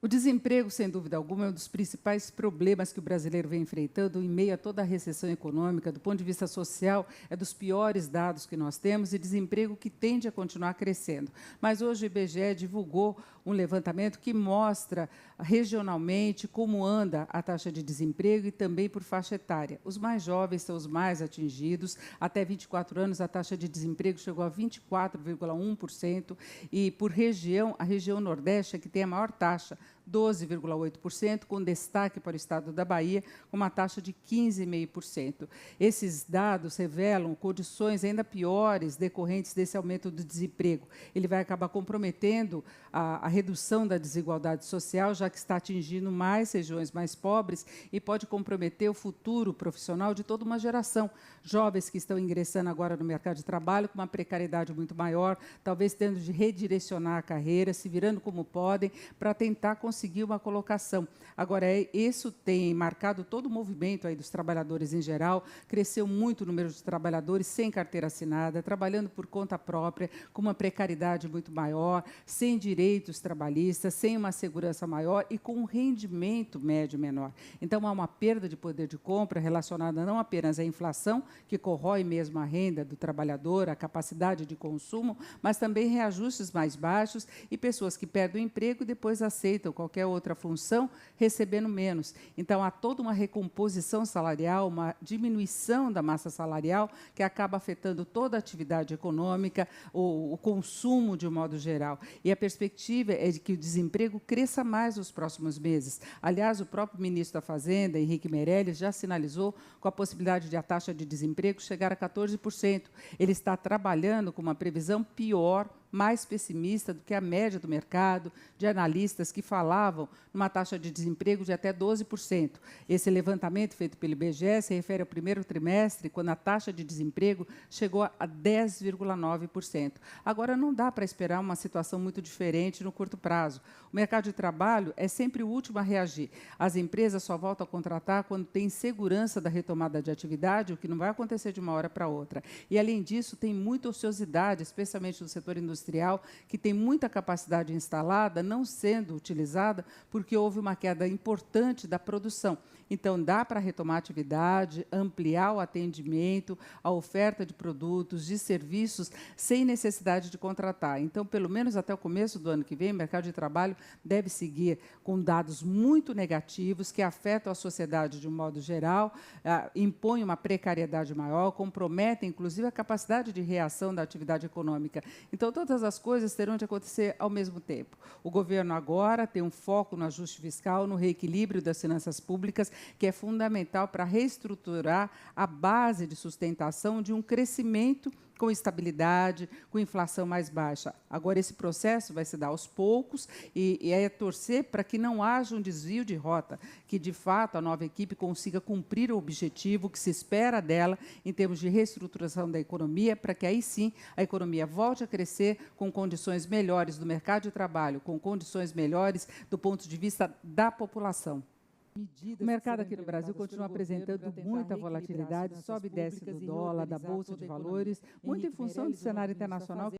O desemprego, sem dúvida alguma, é um dos principais problemas que o brasileiro vem enfrentando em meio a toda a recessão econômica. Do ponto de vista social, é dos piores dados que nós temos e desemprego que tende a continuar crescendo. Mas hoje o IBGE divulgou um levantamento que mostra regionalmente como anda a taxa de desemprego e também por faixa etária. Os mais jovens são os mais atingidos. Até 24 anos, a taxa de desemprego chegou a 24,1% e, por região, a região Nordeste é que tem a maior taxa, 12,8%, com destaque para o estado da Bahia, com uma taxa de 15,5%. Esses dados revelam condições ainda piores decorrentes desse aumento do desemprego. Ele vai acabar comprometendo a redução da desigualdade social, já que está atingindo mais regiões mais pobres e pode comprometer o futuro profissional de toda uma geração. Jovens que estão ingressando agora no mercado de trabalho com uma precariedade muito maior, talvez tendo de redirecionar a carreira, se virando como podem, para tentar conseguir uma colocação. Agora, isso tem marcado todo o movimento aí dos trabalhadores em geral, cresceu muito o número de trabalhadores sem carteira assinada, trabalhando por conta própria, com uma precariedade muito maior, sem direitos trabalhistas, sem uma segurança maior e com um rendimento médio menor. Então, há uma perda de poder de compra relacionada não apenas à inflação, que corrói mesmo a renda do trabalhador, a capacidade de consumo, mas também reajustes mais baixos e pessoas que perdem o emprego e depois aceitam qualquer outra função, recebendo menos. Então, há toda uma recomposição salarial, uma diminuição da massa salarial, que acaba afetando toda a atividade econômica, o consumo de um modo geral. E a perspectiva é de que o desemprego cresça mais nos próximos meses. Aliás, o próprio ministro da Fazenda, Henrique Meirelles, já sinalizou com a possibilidade de a taxa de desemprego chegar a 14%. Ele está trabalhando com uma previsão pior, mais pessimista do que a média do mercado, de analistas que falavam numa taxa de desemprego de até 12%. Esse levantamento feito pelo IBGE se refere ao primeiro trimestre, quando a taxa de desemprego chegou a 10,9%. Agora, não dá para esperar uma situação muito diferente no curto prazo. O mercado de trabalho é sempre o último a reagir. As empresas só voltam a contratar quando tem segurança da retomada de atividade, o que não vai acontecer de uma hora para outra. E, além disso, tem muita ociosidade, especialmente no setor industrial, que tem muita capacidade instalada, não sendo utilizada, porque houve uma queda importante da produção. Então, dá para retomar a atividade, ampliar o atendimento, a oferta de produtos, de serviços, sem necessidade de contratar. Então, pelo menos até o começo do ano que vem, o mercado de trabalho deve seguir com dados muito negativos, que afetam a sociedade de um modo geral, impõem uma precariedade maior, comprometem, inclusive, a capacidade de reação da atividade econômica. Então, todas as coisas terão de acontecer ao mesmo tempo. O governo agora tem um foco no ajuste fiscal, no reequilíbrio das finanças públicas, que é fundamental para reestruturar a base de sustentação de um crescimento com estabilidade, com inflação mais baixa. Agora, esse processo vai se dar aos poucos e é torcer para que não haja um desvio de rota, que, de fato, a nova equipe consiga cumprir o objetivo que se espera dela em termos de reestruturação da economia, para que, aí sim, a economia volte a crescer com condições melhores do mercado de trabalho, com condições melhores do ponto de vista da população. O mercado aqui no Brasil continua apresentando muita volatilidade, sobe e desce do dólar, da Bolsa de Valores, muito em função do cenário internacional.